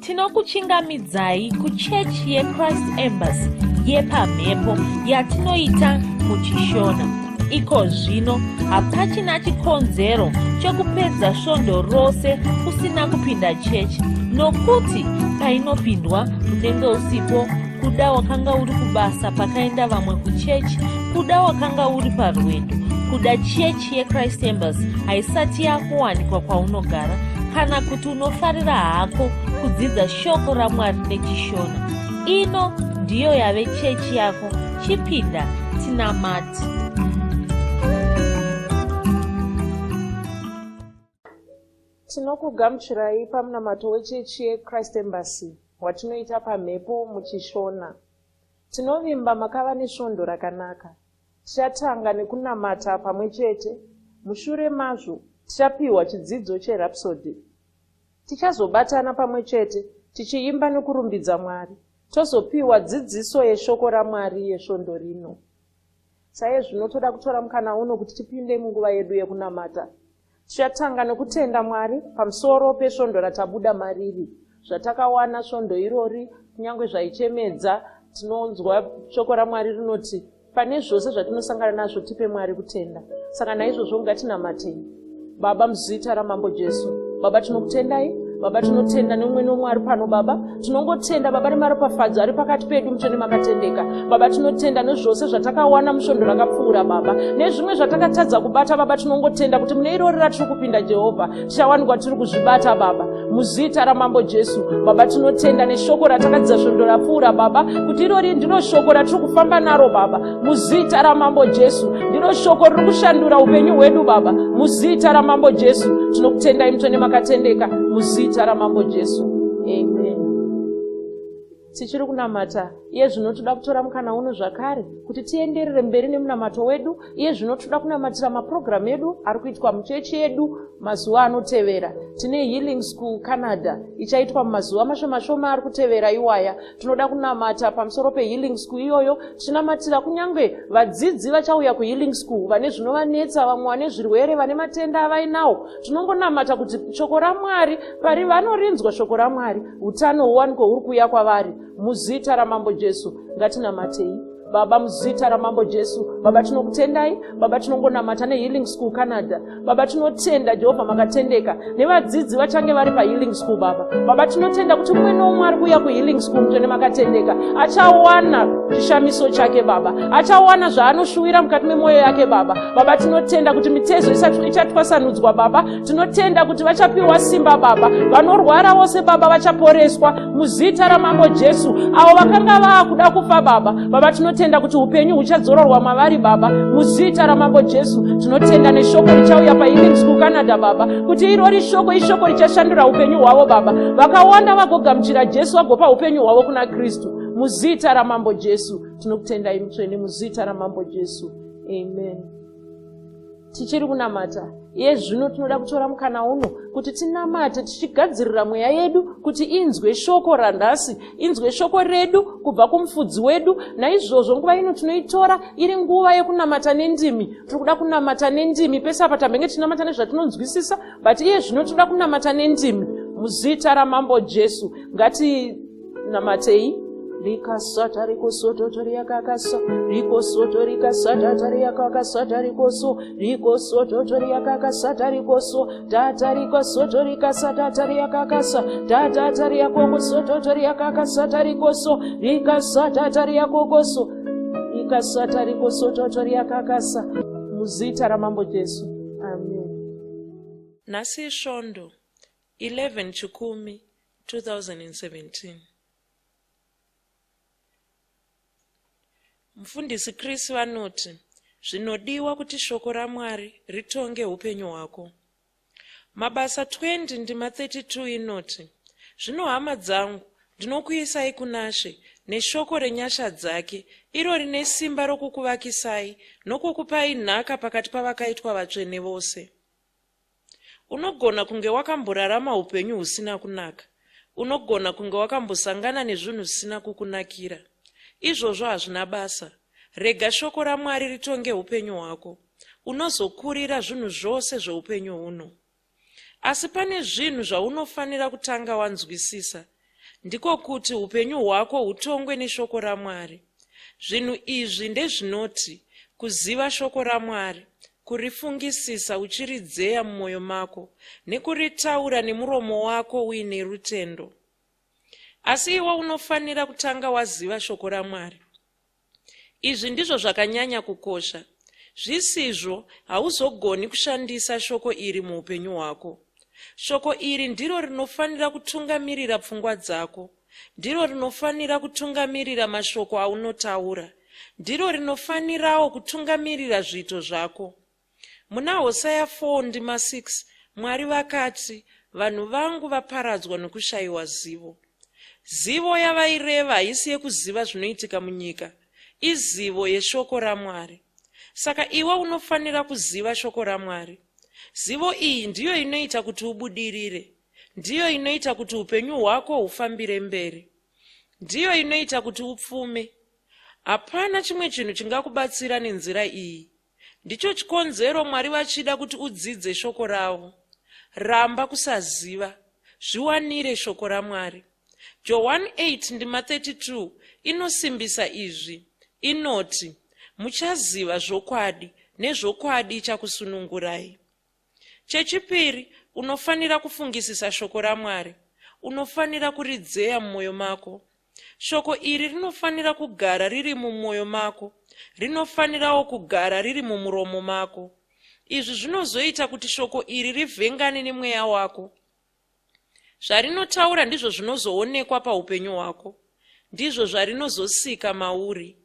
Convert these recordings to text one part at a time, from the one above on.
Tinokuchingamidzai kuchechi yeChrist Embassy yepamhepo yatinoita muchishona. Iko zvino hapachina chikonzero chokupedza svondo rose usina kupinda chechi, nokuti painopindwa unenge usipo, kuda wakanga uri kubasa pakaenda vamwe kuchechi, kuda wakanga uri parwendo, kuda chechi yeChrist Embassy haisati yakuwanikwa kwaunogara, kana kuti unofarira hako kudzidza shoko raMwari nechishona. Ino ndiyo yave chechi yako. Chipinda tinamati. Tinokugamuchirai pamunamato wechechi yeChrist Embassy watinoita pamhepo muchishona. Tinovimba makava nesvondo rakanaka. Tichatanga nekunamata pamwe chete. Mushure mazvo tichapiwa chidzidzo cherhapsody. Tichazobatana pamwe chete tichiimba nekurumbidza Mwari. Tozopiwa dzidziso yeshoko raMwari yesvondo rino. Saizvino toda kutora mukana uno kuti tipinde munguva yedu yekunamata. Tichatanga nekutenda Mwari pamusoro pesvondo ratabuda mariri. Zvatakawana svondo irori, kunyange zvaichemedza, tinonzwa shoko raMwari rinoti pane zvose zvatinosangana nazvo tipe Mwari kutenda. Saka naizvozvo ngatinamatei. Baba, muzita raMambo Jesu, Baba tinokutendai. Baba tinotenda neumwe nomwe ari pano. Baba tinongotenda Baba nemaropafadzo ari pakati pedu muchone makatendeka. Baba tinotenda nezvose zvatakawana musvondo rakapfuura Baba, nezvimwe zvatakatadza kubata Baba. Tinongotenda kuti mune irori ratiri kupinda Jehovha tichawanikwa tiri kuzvibata Baba, muzita raMambo Jesu. Baba tinotenda neshoko ratakadzidza svondo rapfuura Baba, kuti irori ndiro shoko ratiri kufamba naro Baba, muzita raMambo Jesu. Ndiro shoko riri kushandura upenyu hwedu Baba, muzita raMambo Jesu. Tinokutendai muchone makatendeka, muzita raMambo Jesu. Amen. Tichiri kunamata, iye zvino toda kutora mukana uno zvakare kuti tienderere mberi nemunamato wedu. Iye zvino toda kunamatira maprogramu edu ari kuitwa muchechi yedu mazuva anotevera. Tine Healing School Canada ichaitwa mumazuva mashoma ari kutevera iwaya. Tinoda kunamata pamusoro peHealing School iyoyo. Tinamatira kunyange vadzidzi vachauya kuHealing School vane zvinovanetsa, vamwe vane zvirwere, vane matenda avainawo. Tinongonamata kuti shoko raMwari pari vanorinzwa shoko raMwari, utano huwanikwe huri kuuya kwavari, muzita raMambo Jesu. Ngatinamatei Baba, muzita raMambo Jesu. Baba tinokutendai Baba, tinongonamata neHealing School Canada. Baba tinotenda Jehovha makatendeka nevadzidzi vachange vari paHealing School Baba. Baba tinotenda kuti umwe nomwe ari kuuya kuHealing School muchone makatendeka achawana chishamiso chake Baba, achawana zvaanoshuwira mukati memwoyo yake Baba. Baba tinotenda kuti mitezo ichatwasanudzwa Baba. Tinotenda kuti vachapiwa simba Baba, vanorwara vose Baba vachaporeswa muzita raMambo Jesu. Avo vakanga vaakuda kufa Baba, Baba tinotenda kuti upenyu huchadzororwa mavari Baba, muzita raMambo Jesu. Tinotenda neshoko richauya paHealing School Canada Baba, kuti irori shoko ishoko richashandura upenyu hwavo Baba. Vakawanda vagogamuchira Jesu vagopa upenyu hwavo kuna Kristu, muzita raMambo Jesu. Tinokutendai mutsvene, muzita raMambo Jesu. Amen. Tichiri kunamata, iye zvino tinoda kutora mukana uno kuti tinamate tichigadzirira mweya yedu kuti inzwe shoko randasi, inzwe shoko redu kubva kumufudzi wedu. Naizvozvo nguva ino tinoitora iri nguva yekunamata nendimi. Tiri kuda kunamata nendimi pese apa tambenge tinamata nezvatinonzwisisa, but iye zvino tinoda kunamata nendimi muzita raMambo Jesu. Ngati namatei. Rika sata riko soto toria kakasa, riko soto rika sata taria kakasa tariko so, riko soto toria kakasa tariko so, tata riko soto rika sata taria kakasa, tata taria koko soto toria kakasa tariko so, rika sata taria koko so, rika sata riko soto toria kakasa, muzita raMambo Jesu. Amen. Nasi Shondo 11 Chikumi 2017. Mufundisi Chris vanoti zvinodiwa kuti shoko raMwari ritonge upenyu hwako. Mabasa 20 ndima 32 inoti, zvino hama dzangu ndinokuisai kunashe neshoko renyasha dzake, iro rine simba rokukuvakisai nokukupai nhaka pakati pavakaitwa vatsvene vose. Unogona kunge wakamborarama upenyu husina kunaka. Unogona kunge wakambosangana nezvinhu zvisina kukunakira. Izvozvo hazvina basa. Rega shoko raMwari ritonge upenyu hwako. Unozokurira zvinhu zvose zveupenyu huno. Asi pane zvinhu zvaunofanira kutanga wanzwisisa. ndiko kuti upenyu hwako hutongwe neshoko raMwari. Zvinhu izvi ndezvinoti kuziva shoko raMwari, kurifungisisa uchiridzeya mumwoyo mako, nekuritaura nemuromo wako uine rutendo. Asi iwe unofanira kutanga waziva shoko raMwari. Izvi ndizvo zvakanyanya kukosha. Zvisizvo hauzogoni kushandisa shoko iri muupenyu hwako. Shoko iri ndiro rinofanira kutungamirira pfungwa dzako, ndiro rinofanira kutungamirira mashoko aunotaura, ndiro rinofanirawo kutungamirira zviito zvako. Muna Hosea 4:6 Mwari vakati, vanhu vangu vaparadzwa nokushayiwa zivo. Zivo yavaireva haisi yekuziva zvinoitika munyika, izivo yeshoko raMwari. Saka iwe unofanira kuziva shoko raMwari. Zivo iyi ndiyo inoita kuti ubudirire, ndiyo inoita kuti upenyu hwako hufambire mberi, ndiyo inoita kuti upfume. Hapana chimwe chinhu chingakubatsira nenzira iyi. Ndicho chikonzero Mwari vachida kuti udzidze shoko ravo. Ramba kusaziva, zviwanire shoko raMwari. John 8:32 inosimbisa izvi. Inoti, muchaziva zvokwadi, nezvokwadi chakusunungurai. Chechipiri, unofanira kufungisisa shoko raMwari. Unofanira kuridzeya mumwoyo mako. Shoko iri rinofanira kugara riri mumwoyo mako, rinofanirawo kugara riri mumuromo mako. Izvi zvinozoita kuti shoko iri rivhengane nemweya wako. Zvarinotaura ndizvo zvinozoonekwa paupenyu hwako, ndizvo zvarinozosika mauri.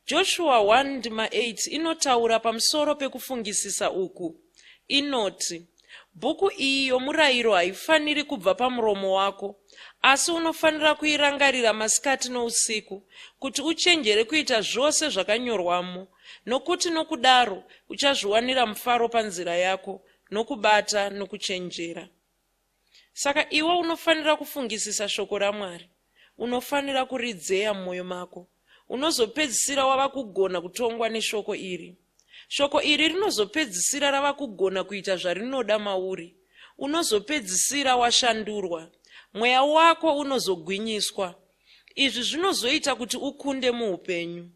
Joshua 1:8 inotaura pamusoro pekufungisisa uku. Inoti, bhuku iyi yomurayiro haifaniri kubva pamuromo wako, asi unofanira kuirangarira masikati nousiku, kuti uchenjere kuita zvose zvakanyorwamo, nokuti nokudaro uchazviwanira mufaro panzira yako, nokubata nokuchenjera. Saka iwe unofanira kufungisisa shoko raMwari. Unofanira kuridzeya mumwoyo mako. Unozopedzisira wava kugona kutongwa neshoko iri. Shoko iri rinozopedzisira rava kugona kuita zvarinoda mauri. Unozopedzisira washandurwa. Mweya wako unozogwinyiswa. Izvi zvinozoita kuti ukunde muupenyu.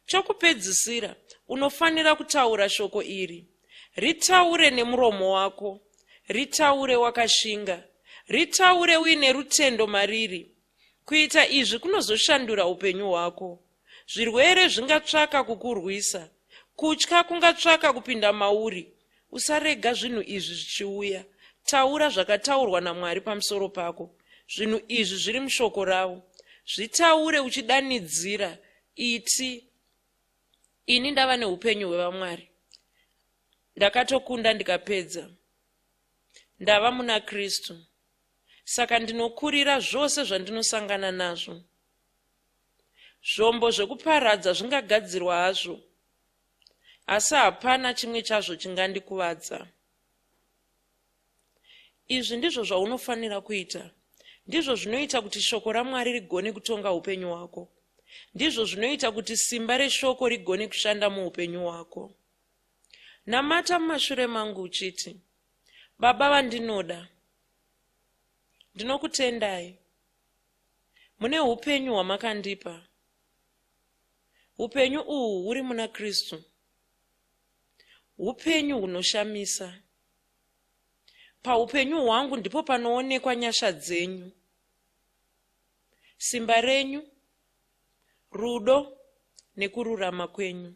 Chokupedzisira, unofanira kutaura shoko iri. Ritaure nemuromo wako. Ritaure wakashinga. Ritaure uine rutendo mariri. Kuita izvi kunozoshandura upenyu hwako. Zvirwere zvingatsvaka kukurwisa. Kutya kungatsvaka kupinda mauri. Usarega zvinhu izvi zvichiuya. Taura zvakataurwa naMwari pamusoro pako. Zvinhu izvi zviri mushoko ravo. Zvitaure uchidanidzira. Iti, ini ndava neupenyu hwevaMwari. Ndakatokunda ndikapedza. Ndava muna Kristu. Saka ndinokurira zvose zvandinosangana nazvo. Zvombo zvekuparadza zvingagadzirwa hazvo, asi hapana chimwe chazvo chingandikuvadza. Izvi ndizvo zvaunofanira kuita. Ndizvo zvinoita kuti shoko raMwari rigone kutonga upenyu hwako. Ndizvo zvinoita kuti simba reshoko rigone kushanda muupenyu hwako. Namata mumashure mangu uchiti, Baba vandinoda, ndinokutendai. Mune upenyu hwamakandipa. Upenyu uhu huri muna Kristu. Upenyu hunoshamisa. Paupenyu hwangu ndipo panoonekwa nyasha dzenyu. Simba renyu, rudo nekururama kwenyu.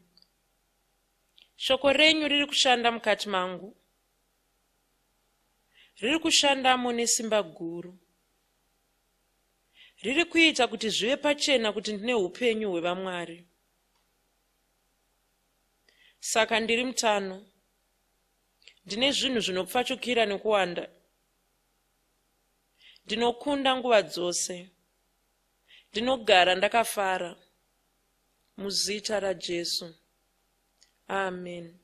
Shoko renyu riri kushanda mukati mangu. Riri kushandamo nesimba guru. Riri kuita kuti zvive pachena kuti ndine upenyu hwevaMwari. Saka ndiri mutano. Ndine zvinhu zvinopfachukira nekuwanda. Ndinokunda nguva dzose. Ndinogara ndakafara. Muzita raJesu. Amen.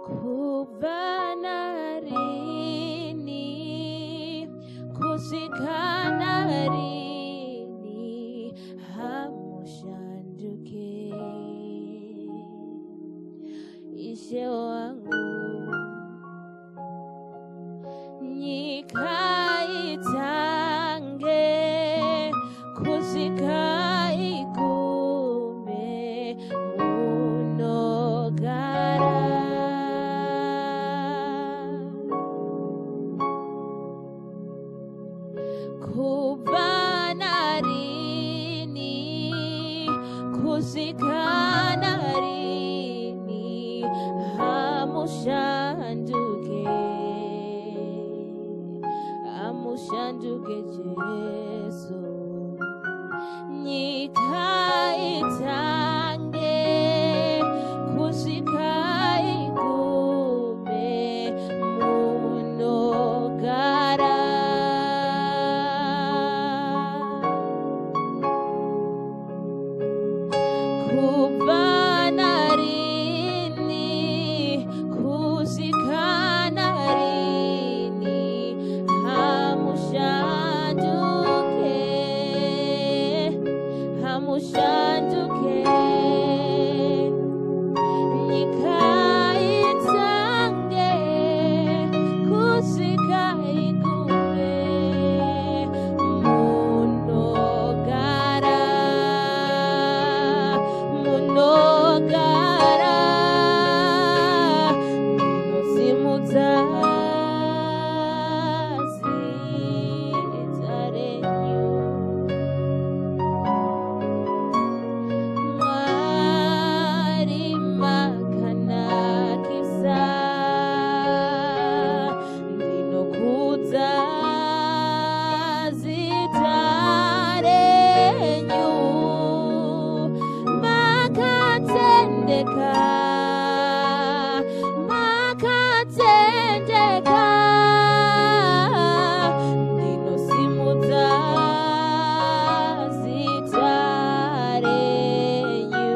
Kubva narini, kusvika narini, hamushanduke. Ishe wangu, nyikaitange kusikaigume munogara kubanarini kusikanarini hamushanduke Jesu nyikaitange kusikaigume munogara kubanarini kusikanarini hamushanduke nyikaitange kusikaigume munogara ndinosimudza zita renyu Mwari makanakisa ndinokudza zita renyu makatendeka ndinosimudza zita renyu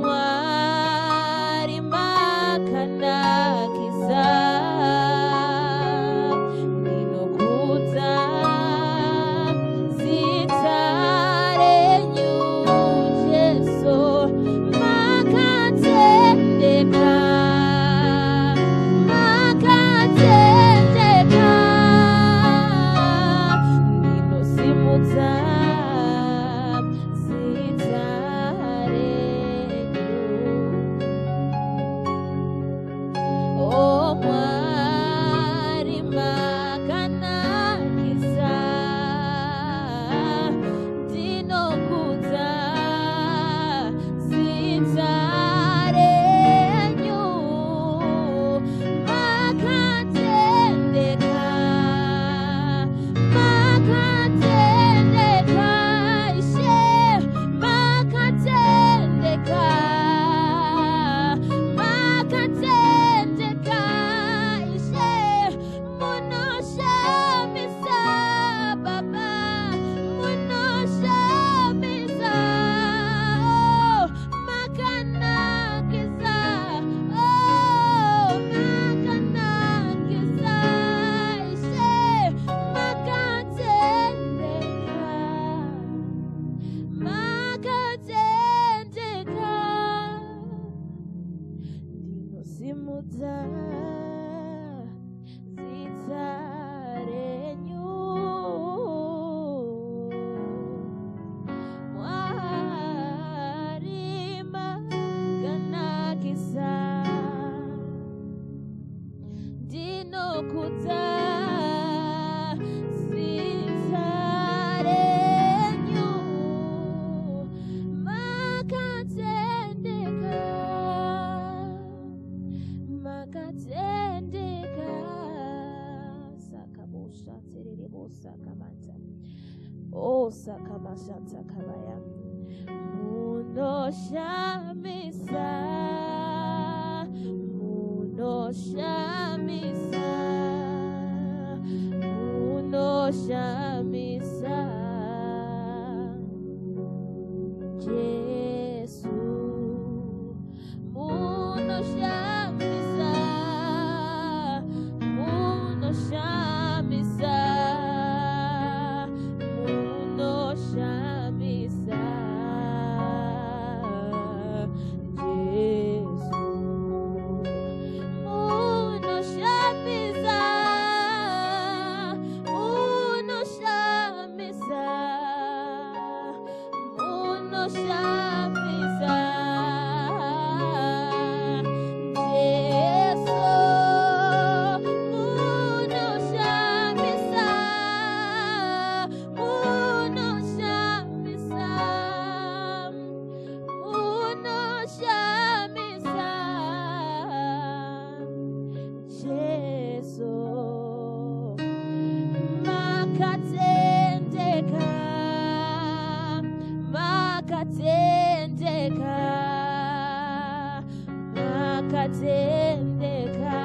Mwari makanakisa ndinokudza zita renyu Jesu makatendeka ndinosimudza zita renyu Mwari makanakisa ndinokudza zita renyu makatendeka ishe makatendeka ishe munoshamisa baba munoshamisa makanakisa makanakisa ishe makatendeka ndinosimudza zita renyu Mwari makanakisa ndinokudza zita renyu makatendeka sakabosha tererebosa kamata sakamashatsa kabaya munoshamisa Jesu munoshamisa Jesu makatendeka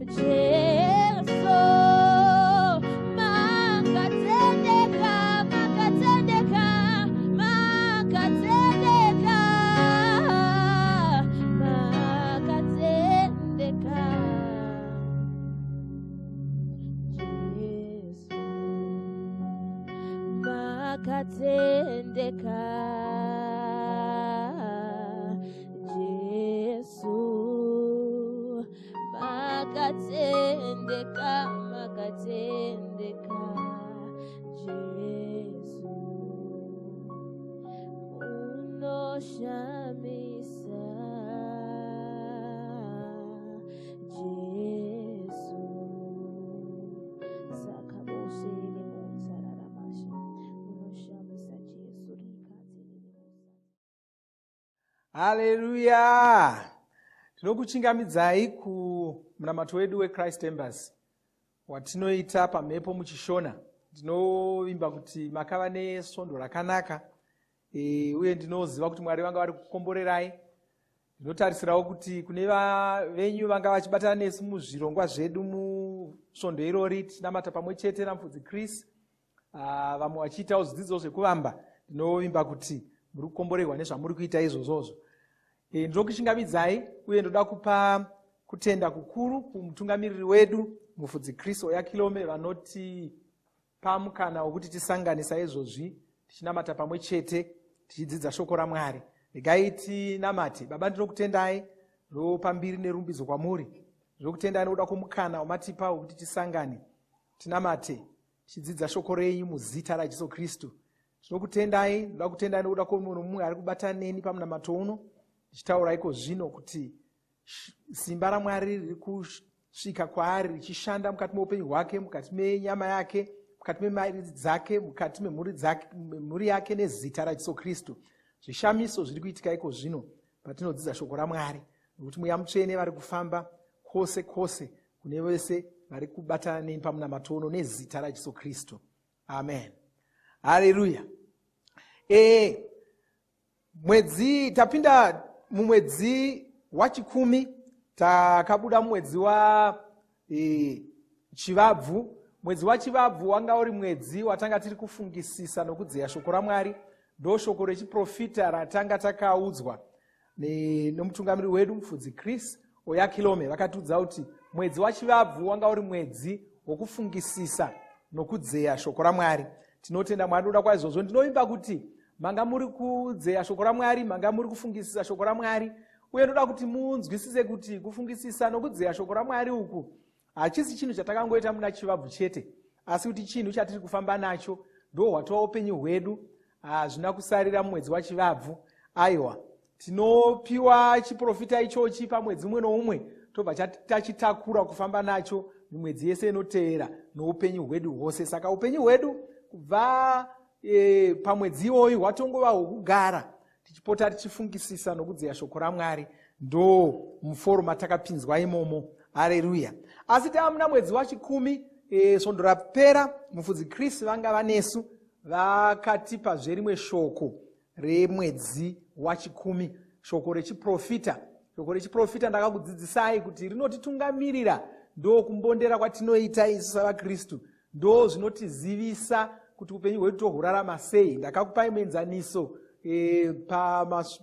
Jesu makatendeka makatendeka makatendeka makatendeka Jesu makatendeka Jesu makatendeka makatendeka Jesu unoshamisa Jesu sakabosele monsararamasha unoshamisa Jesu rikatselele. Haleluya! Tinokuchingamidzai kumunamato wedu weChrist Embassy watinoita pamhepo muchishona. Ndinovimba kuti makava nesvondo rakanaka uye ndinoziva kuti Mwari vanga vari kukomborerai. Ndinotarisirawo kuti kune venyu vanga vachibatana nesu muzvirongwa zvedu musvondo irori tinamata pamwe chete naMufudzi Chris, vamwe vachiitawo zvidzidzo zvekuvamba. Ndinovimba kuti muri kukomborerwa nezvamuri kuita izvozvozvo. Ndinokuchingamidzai uye ndoda kupa kutenda kukuru kumutungamiriri wedu Mufudzi Chris Oyakilome vanotipa mukana wekuti tisanganisa izvozvi tichinamata pamwe chete tichidzidza shoko raMwari. Regai tinamate. Baba, ndinokutendai pambiri nerumbidzo kwamuri. Ndinokutendai nokuda kwomukana wamatipa wekuti tisangane tinamate tichidzidza shoko renyu muzita raJesu Kristu. Ndinokutendai, ndoda kutendai nokuda kwomunhu mumwe ari kubatana neni pamunamato uno. Ndichitaura iko zvino kuti simba raMwari riri kusvika kwaari richishanda mukati meupenyu hwake, mukati menyama yake, mukati memari dzake, mukati memhuri yake nezita raJesu Kristu. Zvishamiso zviri kuitika iko zvino patinodzidza shoko raMwari, nokuti Mweya Mutsvene vari kufamba kwose kwose kune vese vari kubatana neni pamunamato uno nezita raJesu Kristu. Amen. Haleluya. Tapinda mumwedzi wachikumi, takabuda mumwedzi wachivabvu. Mwedzi wachivabvu wanga uri mwedzi watanga tiri kufungisisa nokudziya shoko raMwari. Ndo shoko rechiprofita ratanga takaudzwa nomutungamiriri wedu Mufudzi Chris Oyakilome. Vakatiudza kuti mwedzi wachivabvu wanga uri mwedzi wokufungisisa nokudziya shoko raMwari. Tinotenda Mwari nokuda kwaizvozvo. Ndinovimba kuti manga muri kudzeya shoko raMwari, manga muri kufungisisa shoko raMwari, uye ndoda kuti munzwisise kuti kufungisisa nokudzeya shoko raMwari uku hachisi chinhu chatakangoita muna chivabvu chete, asi kuti chinhu chatiri kufamba nacho, ndo hwatova upenyu hwedu. Hazvina kusarira mumwedzi wachivabvu. Aiwa, tinopiwa chiprofita ichochi pamwedzi umwe noumwe, tobva tachitakura kufamba nacho mimwedzi yese inoteera noupenyu hwedu hwose. Saka upenyu hwedu kubva pamwedzi iwoyu hwatongova hwokugara tichipota tichifungisisa nokudzeya shoko raMwari. Ndo muforo matakapinzwa imomo. Haleluya. Asi tava muna mwedzi wachikumi. Svondo rapera Mufudzi Chris vanga vanesu vakatipa zverimwe shoko remwedzi wachikumi, shoko rechiprofita. Shoko rechiprofita ndakakudzidzisai kuti rinotitungamirira, ndo kumbondera kwatinoita isu savaKristu, ndo zvinotizivisa kuti upenyu hwedu tohurarama sei. Ndakakupai muenzaniso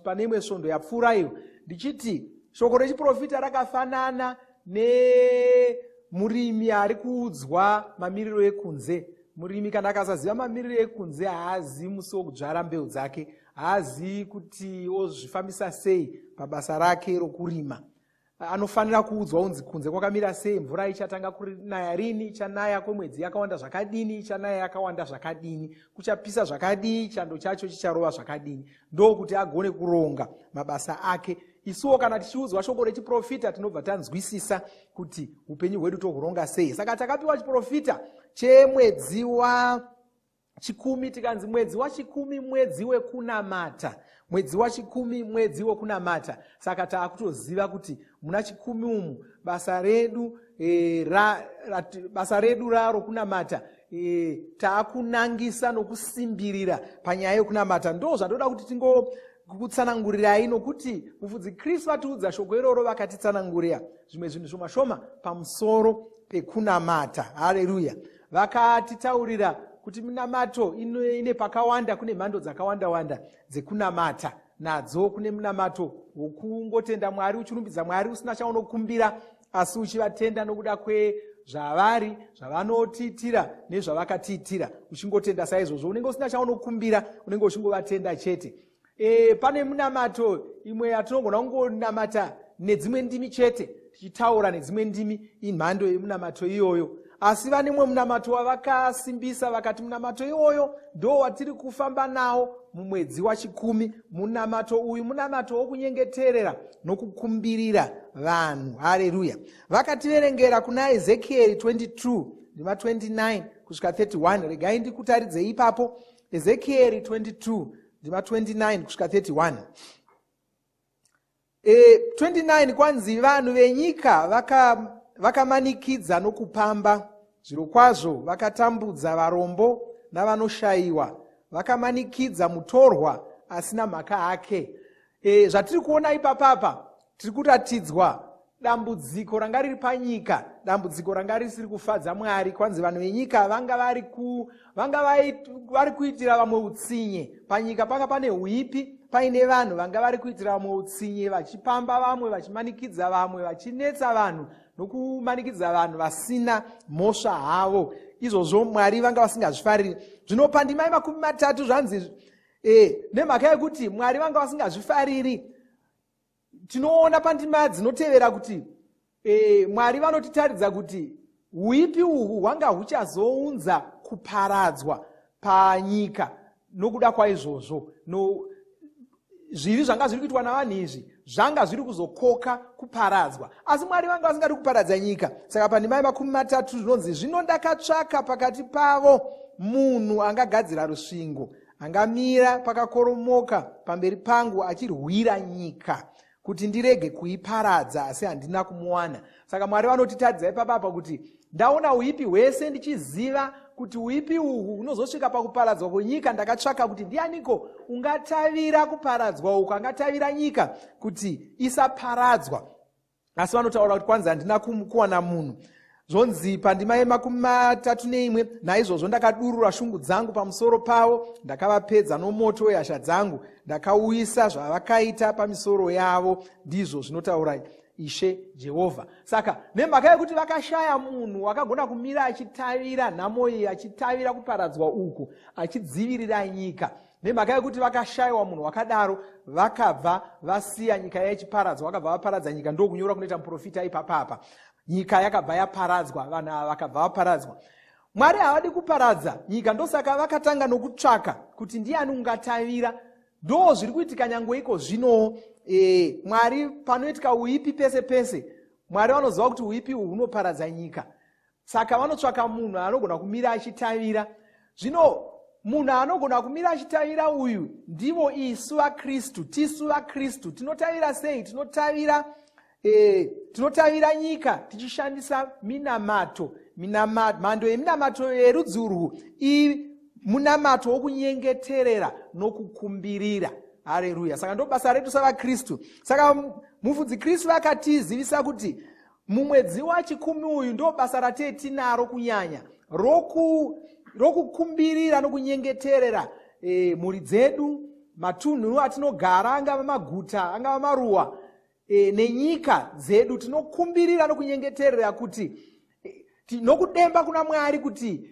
pane imwe svondo yapfuura iyo ndichiti shoko rechiprofita rakafanana nemurimi ari kuudzwa mamiriro ekunze. Murimi kana akasaziva mamiriro ekunze haazivi musi wokudzvara mbeu dzake, haazivi kuti ozvifambisa sei pabasa rake rokurima. Anofanira kuudzwa unzi kunze kwakamira sei, mvura ichatanga kunaya rini, ichanaya kwemwedzi yakawanda zvakadini, ichanaya yakawanda zvakadini, kuchapisa zvakadii, chando chacho chicharova zvakadini, ndokuti agone kuronga mabasa ake. Isuwo kana tichiudzwa shoko rechiprofita tinobva tanzwisisa kuti upenyu hwedu tohuronga sei. Saka takapiwa chiprofita chemwedzi wachikumi, tikanzi mwedzi wachikumi mwedzi wekunamata, mwedzi wachikumi mwedzi wekunamata. Saka taakutoziva kuti muna chikumi umu basa redu raro kunamata, taakunangisa nokusimbirira panyaya yokunamata. Ndo zvandoda kuti kukutsanangurirai, nokuti mufudzi Kristu vatiudza shoko iroro vakatitsanangurira zvimwe zvinhu zvomashoma pamusoro pekunamata. Haleluya. Vakatitaurira kuti minamato ine pakawanda, kune mhando dzakawanda-wanda dzekunamata. Nadzo kune munamato wokungotenda Mwari, uchirumbidza Mwari usina chaunokumbira, asi uchivatenda nokuda kwezvavari, zvavanotiitira nezvavakatiitira, uchingotenda saizvozvo. Unenge usina chaunokumbira, unenge uchingovatenda chete. Pane munamato imwe yatinogona kungonamata nedzimwe ndimi chete, tichitaura nedzimwe ndimi, imhando yemunamato iyoyo. Asi vane mumwe munamato wavakasimbisa vakati munamato iyoyo ndo watiri kufamba nawo mumwedzi wa10. Munamato uyu munamato wokunyengeterera nokukumbirira vanhu. Haleluya. Vakativerengera kuna Ezekieri 22 ndima 29 kusvika 31. Regai ndikutaridzei ipapo. Ezekieri 22 ndima 29 kusvika 31. 29 kwanzi vanhu venyika vakamanikidza nokupamba, zvirokwazvo vakatambudza varombo navanoshayiwa, vakamanikidza mutorwa asina mhaka yake. Zvatiri kuona ipapapa, tiri kuratidzwa dambudziko ranga riri panyika, dambudziko ranga risiri kufadza Mwari. Kwanzi vanhu venyika vanga vari kuitira vamwe utsinye. Panyika panga pane uipi, paine vanhu vanga vari kuitira vamwe utsinye, vachipamba vamwe, vachimanikidza vamwe, vachinetsa vanhu nokumanikidza vanhu vasina mhosva havo. Izvozvo Mwari vanga vasingazvifariri. Zvino pandima ye30 zvanzi nemhaka yekuti Mwari vanga vasingazvifariri, tinoona pandima dzinotevera kuti Mwari vanotitaridza kuti uipi uhu hwanga huchazounza kuparadzwa panyika nokuda kwaizvozvo. Zvivi zvanga zviri kuitwa navanhu izvi zvanga zviri kuzokoka kuparadzwa, asi Mwari vanga vasingadi kuparadza nyika. Saka pandima ye30 zvinonzi, zvino ndakatsvaka pakati pavo munhu angagadzira rusvingo, angamira pakakoromoka pamberi pangu achirwira nyika kuti ndirege kuiparadza, asi handina kumuwana. Saka Mwari vanotitaridza ipapapa kuti ndaona uipi hwese ndichiziva kuti uipi uhu unozosvika pakuparadzwa kwenyika. Ndakatsvaka kuti ndianiko ungatavira kuparadzwa uku, angatavira nyika kuti isaparadzwa, asi vanotaura kuti kwanza handina kuwana munhu. Zvonzi pandima ye31, naizvozvo ndakadurura shungu dzangu pamusoro pavo, ndakavapedza nomoto wehasha dzangu, ndakauyisa zvavakaita pamisoro yavo, ndizvo zvinotaura Ishe Jehovha. Saka nemhaka yekuti vakashaya munhu wakagona kumira achitavira nhamo iyi, achitavira kuparadzwa uku, achidzivirira nyika, nemhaka yekuti vakashayiwa munhu wakadaro, vakabva vasiya nyika yachiparadzwa, vakabva vaparadza nyika. Ndokunyora kunoita muprofita ipapapa. Nyika yakabva yaparadzwa, vanhu ava vakabva vaparadzwa. Mwari havadi kuparadza nyika, ndosaka vakatanga nokutsvaka kuti ndiani ungatavira. Ndo zviri kuitika nyangwe iko zvino. Mwari panoitika uipi pese pese, Mwari vanoziva kuti uipi uhu hunoparadza nyika, saka vanotsvaka munhu anogona kumira achitavira. Zvino munhu anogona kumira achitavira uyu ndivo isu vaKristu. Tisu vaKristu tinotavira sei? Tinotavira nyika tichishandisa minamato. Mhando yeminamato yerudzi urwu munamato wokunyengeterera nokukumbirira. Haleluya. Saka ndo basa redu savaKristu. Saka mufudzi Kristu vakatizivisa kuti mumwedzi wa10 uyu ndo basa ratei tinaro kunyanya rokukumbirira nokunyengeterera mhuri dzedu, matunhu atinogara, angava maguta, angava maruwa, nenyika dzedu. Tinokumbirira nokunyengeterera kuti nokudemba kuna Mwari kuti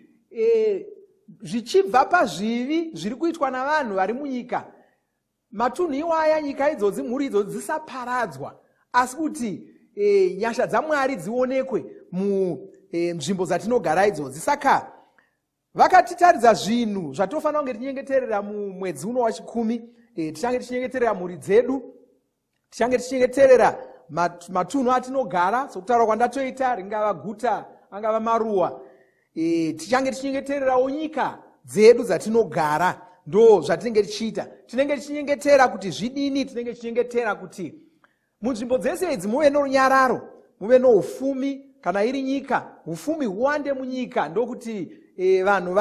zvichibva pazvivi zviri kuitwa navanhu vari munyika, matunhu iwaya, nyika idzodzi, mhuri idzodzi dzisaparadzwa, asi kuti nyasha dzaMwari dzionekwe munzvimbo dzatinogara idzodzi. Saka vakatitaridza zvinhu zvatofanira kunge tichengeterera mumwedzi uno wa10. Tichange tichengeterera mhuri dzedu, tichange tichengeterera matunhu atinogara, sokutaura kwandatoita, ringava guta, angava maruwa. Tichange tichengetererawo nyika dzedu dzatinogara. Ndo zvatinenge tichiita. Tinenge tichinyengetera kuti zvidini? Tinenge tichinyengetera kuti munzvimbo dzese idzi muve norunyararo, muve noufumi. Kana iri nyika, ufumi huwande munyika. Ndokuti vanhu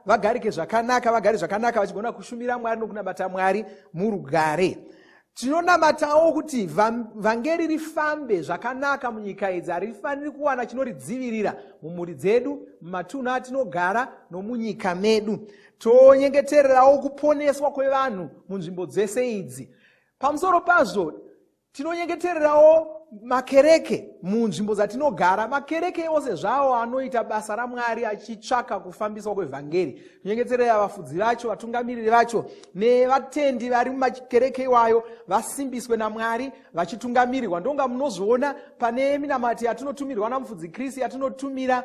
vagarike zvakanaka, vagare zvakanaka vachigona kushumira Mwari nokunamata Mwari murugare. Tinonamatawo kuti vhangeri rifambe zvakanaka munyika idzi. Harifaniri kuwana chinoridzivirira mumhuri dzedu, mumatunhu atinogara nomunyika medu. Tonyengetererawo kuponeswa kwevanhu munzvimbo dzese idzi. Pamusoro pazvo tinonyengetererawo makereke munzvimbo dzatinogara. Makereke ose zvawo anoita basa raMwari achitsvaka kufambiswa kwevhangeri. Tinyengeterera vafudzi vacho, vatungamiriri vacho nevatendi vari mumakereke iwayo vasimbiswe naMwari vachitungamirirwa. Ndonga munozoona pane minamati yatinotumirwa namufudzi Kristu yatinotumira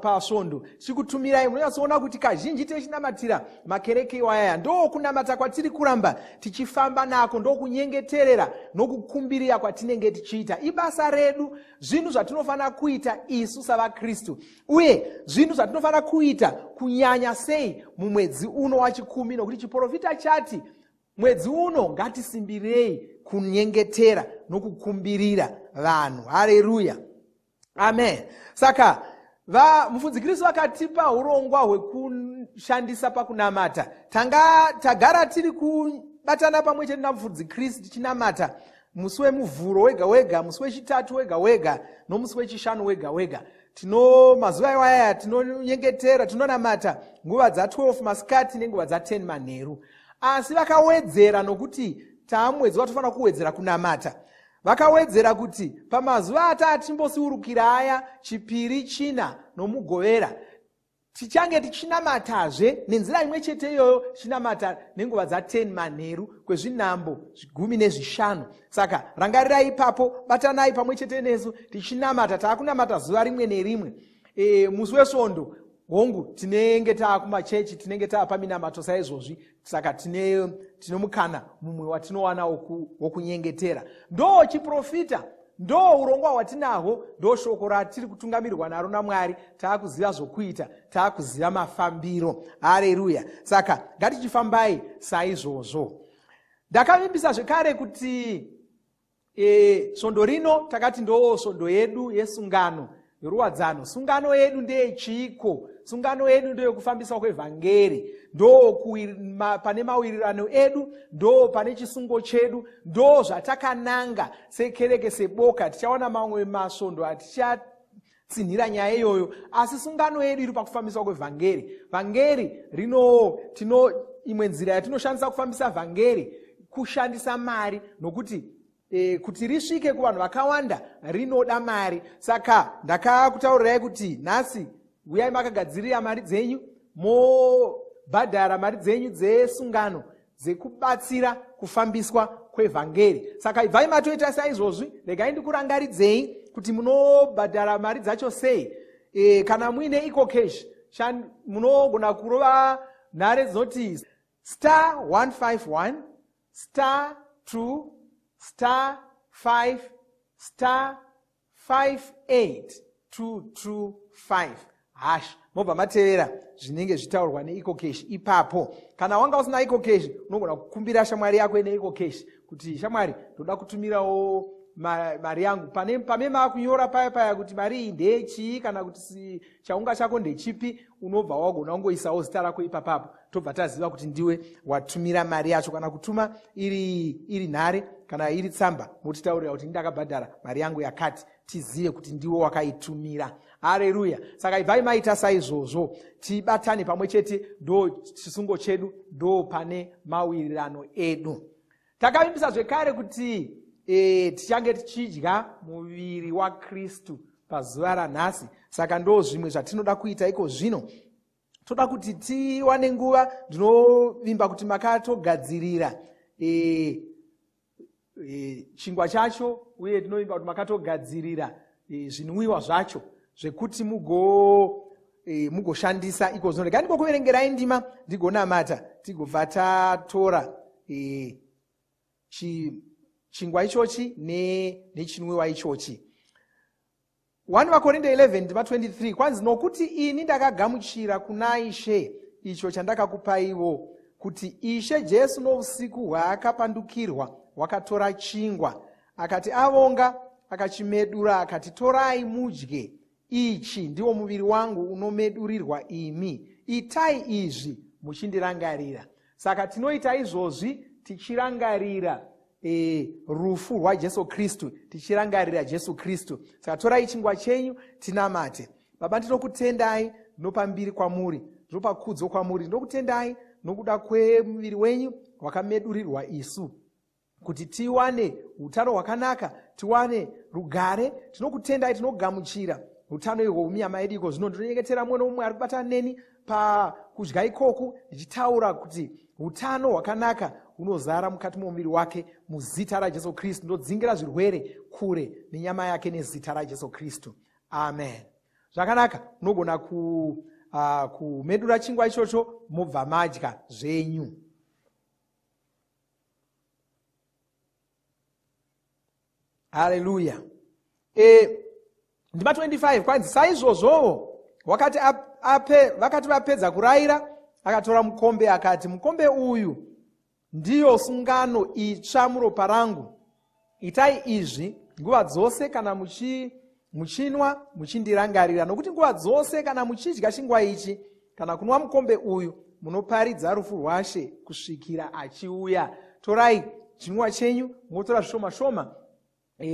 pasvondo tichikutumirai, munonyatsoona kuti kazhinji techinamatira makereke iwaya. Ndo kunamata kwatiri kuramba tichifamba nako, ndo kunyengeterera nokukumbirira kwatinenge tichiita. Ibasa redu, zvinhu zvatinofanira kuita isu savaKristu, uye zvinhu zvatinofanira kuita kunyanya sei mumwedzi uno wachikumi, nokuti chiprofita chati mwedzi uno ngatisimbirei kunyengetera nokukumbirira vanhu. Haleluya, amen. Saka mufudzi Kristu vakatipa urongwa hwekushandisa pakunamata. Tagara tiri kubatana pamwe chete namufudzi Kristu tichinamata musi wemuvhuro wega wega, musi wechitatu wega wega nomusi wechishanu wega wega. Mazuva iwaya tinonyengetera, tinonamata nguva dza12 masikati nenguva dza10 manheru. Asi vakawedzera, nokuti tamwedzi watofanira kuwedzera kunamata, vakawedzera kuti pamazuva atatimbosiurukira aya chipiri, china nomugovera tichange tichinamatazve nenzira imwe chete iyoyo, tichinamata nenguva dza10 manheru kwezvinhambo 15. Saka rangarirai ipapo, batanai pamwe chete nesu tichinamata. Taakunamata zuva rimwe nerimwe. Musi wesvondo hongu tinenge taakumachechi, tinenge taapaminamato saizvozvi. Saka tine mukana mumwe watinowana wokunyengetera. Ndo chiprofita, ndo urongwa hwatinahwo, ndo shoko ratiri kutungamirirwa naro naMwari. Taakuziva zvokuita, taakuziva mafambiro. Haleluya. Saka ngatichifambai saizvozvo. Ndakavimbisa zvekare kuti svondo rino takati ndo svondo yedu yesungano yoruwadzano. Sungano yedu ndeyechiko? Sungano yedu ndeyekufambiswa kwevhangeri. Ndo pane mawirirano edu, ndo pane chisungo chedu, ndo zvatakananga sekereke, seboka. Tichaona mamwe masvondo atichatsinhira nyaya iyoyo, asi sungano yedu iri pakufambiswa kwevhangeri. Vhangeri rino imwe nzira yatinoshandisa kufambisa vhangeri kushandisa mari, nokuti kuti risvike kuvanhu vakawanda rinoda mari. Saka ndakakutaurirai kuti nhasi uyai makagadzirira mari dzenyu, mobhadhara mari dzenyu dzesungano dzekubatsira kufambiswa kwevhangeri. Saka ibvai matoita saizvozvi. Regai ndikurangaridzei kuti munobhadhara mari dzacho sei. Kana muine ecocash munogona kurova nhare dzinoti *151*2*5*5 *58*225# mobva matevera zvinenge zvitaurwa neecocash ipapo. Kana wanga usina ecocash, unogona kukumbira shamwari yako ine ecocash kuti shamwari, ndoda kutumirawo mari yangu. Pane makunyora paya kuti mari iyi ndeyechii, kana kuti chaunga chako ndechipi, unobva wagona kungoisawo zita rako ipapapo, tobva taziva kuti ndiwe watumira mari yacho. Kana kutuma iri nhare kana iri tsamba, motitaurira kuti ndakabhadhara mari yangu yakati, tizive kuti ndiwe wakaitumira. Haleluya. Saka ibvai maita saizvozvo, tibatane pamwe chete, ndo chisungo chedu, ndo pane mawirirano edu. Takavimbisa zvekare kuti tichange tichidya muviri waKristu pazuva ranhasi. Saka ndo zvimwe zvatinoda kuita iko zvino. Toda kuti tiwane nguva, ndinovimba kuti makatogadzirira chingwa chacho, uye ndinovimba kuti makatogadzirira zvinwiwa zvacho zvekuti mugoshandisa iko zvino. Rega ndikokuverengerai ndima ndigonamata, tigobva tatora chingwa ichochi nechinwiwa ichochi. 1 Vakorinda 11:23 kwanzi, nokuti ini ndakagamuchira kuna Ishe icho chandakakupaiwo, kuti Ishe Jesu nousiku hwaakapandukirwa hwakatora chingwa, akati avonga, akachimedura, akati torai mudye, ichi ndiwo muviri wangu unomedurirwa imi, itai izvi muchindirangarira. Saka tinoita izvozvi tichirangarira rufu rwaJesu Kristu, tichirangarira Jesu Kristu. Saka torai chingwa chenyu tinamate. Baba, ndinokutendai ndinopa mbiri kwamuri, ndinopa kudzo kwamuri, ndinokutendai nokuda kwemuviri wenyu wakamedurirwa isu, kuti tiwane utano hwakanaka, tiwane rugare. Tinokutendai, tinogamuchira utano ihwo munyama yedu iko zvino. Ndinonyengetera mumwe nomumwe ari kubatana neni pakudya ikoku, ndichitaura kuti utano hwakanaka hunozara mukati momuviri wake muzita raJesu Kristu. Ndodzingira zvirwere kure nenyama yake nezita raJesu Kristu. Amen. Zvakanaka, munogona kumedura chingwa ichocho mobva madya zvenyu. Haleluya. Ndima 25 kwanzi, saizvozvowo vakati vapedza kurayira, akatora mukombe akati, mukombe uyu ndiyo sungano itsva muropa rangu. Itai izvi nguva dzose kana muchinwa muchindirangarira, nokuti nguva dzose kana muchidya chingwa ichi kana kunwa mukombe uyu munoparidza rufu rwaShe kusvikira achiuya. Torai chingwa chenyu, motora zvishoma shoma,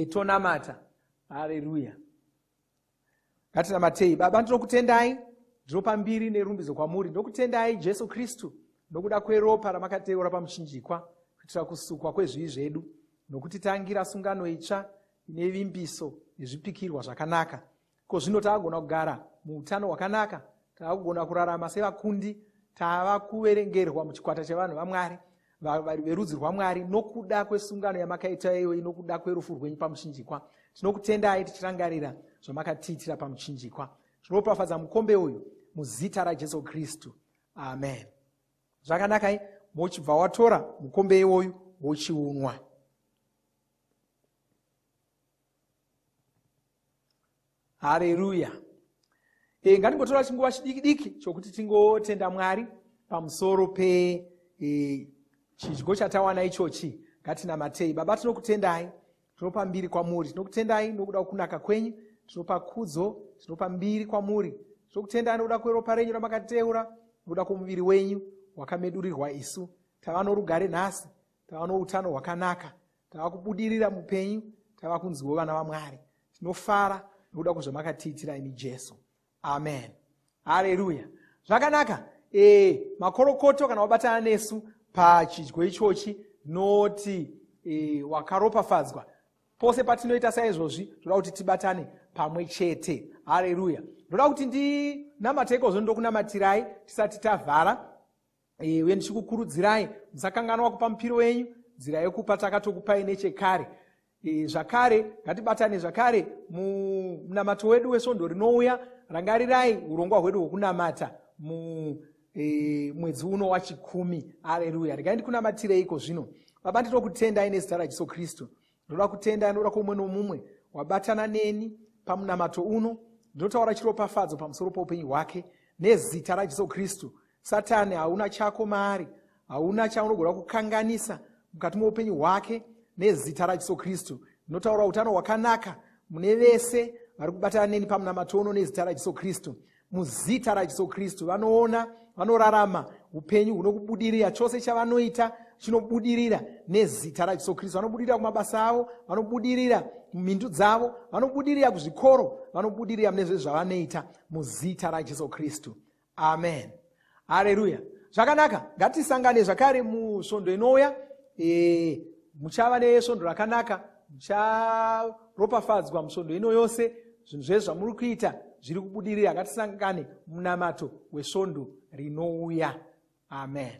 tonamata. Haleluya. Ngatinamatei. Baba, ndinokutendai, ndinopa mbiri nerumbidzo kwamuri. Ndinokutendai Jesu Kristu nokuda kweropa ramakateura pamuchinjikwa kuitira kusukwa kwezvivi zvedu, nokutitangira sungano itsva ine vimbiso nezvipikirwa zvakanaka. Ko zvino taagona kugara muutano hwakanaka, taakugona kurarama sevakundi, tava kuverengerwa muchikwata chevanhu vaMwari, verudzi rwaMwari, nokuda kwesungano yamakaita iyoyi, nokuda kwerufu rwenyu pamuchinjikwa. Tinokutendai tichirangarira zvamakatiitira pamuchinjikwa. Tinoropafadza mukombe uyu muzita raJesu Kristu. Amen. Zvakanaka, mochibva watora mukombe iwoyu wochiunwa. Haleluya. Ngatimbotora chinguva chidiki chokuti tingotenda Mwari pamusoro chidyo chatawana ichochi. Ngatinamatei. Baba, tinokutendai, tinopa mbiri kwamuri. Tinokutendai nokuda kunaka kwenyu, tinopa kudzo, tinopa mbiri kwamuri. Tinokutendai nokuda kweropa renyu ramakateura, nokuda kwomuviri wenyu wakamedurirwa isu. Tava norugare nhasi, tava noutano hwakanaka, tava kubudirira mupenyu, tava kunziwo vana vaMwari. Tinofara nokuda kwezvamakatiitira imi Jesu. Amen. Haleluya. Zvakanaka. Makorokoto kana wabatana nesu pachidyo ichochi, noti wakaropafadzwa. Pose patinoita saizvozvi, ndoda kuti tibatane pamwe chete. Haleluya. Ndoda kuti ndinamateko ndokunamatirai tisati tavhara, uye ndichikukurudzirai musakanganwa kupa mupiro wenyu, nzira yekupa takatokupai nechekare. Zvakare ngatibatane zvakare munamato wedu wesvondo rinouya. Rangarirai urongwa hwedu hwokunamata mwedzi uno wachikumi. Haleluya. Regai ndikunamatireiko zvino. Baba, ndinokutendai nezita raJesu Kristu. Ndoda kutenda, ndoda kumwe nomumwe wabatana neni pamunamato uno. Ndinotaura chiropafadzo pamusoro poupenyu hwake nezita raJesu Kristu. Satani hauna chako maari, hauna chaunogona kukanganisa mukati muupenyu hwake nezita raJesu Kristu. Ndinotaura utano hwakanaka mune vese vari kubatana neni pamunamato uno nezita raJesu Kristu. Muzita raJesu Kristu vanoona, vanorarama upenyu hunokubudirira. Chose chavanoita chinobudirira nezita raJesu Kristu. Vanobudirira kumabasa avo, vanobudirira mumindu dzavo, vanobudirira kuzvikoro, vanobudirira mune zvese zvavanoita muzita raJesu Kristu. Amen. Haleluya. Zvakanaka, ngatisangane zvakare musvondo inouya. Muchava nesvondo rakanaka, mucharopafadzwa musvondo ino yose. Zvinhu zvese zvamuri kuita zviri kubudirira. Ngatisangane munamato wesvondo rinouya. Amen.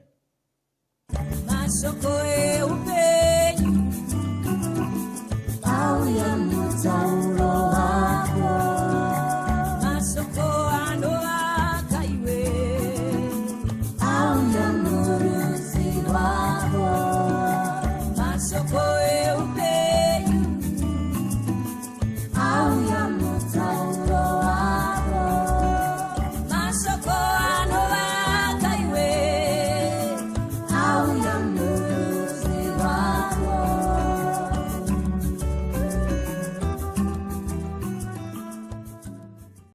Mashoko eupenyu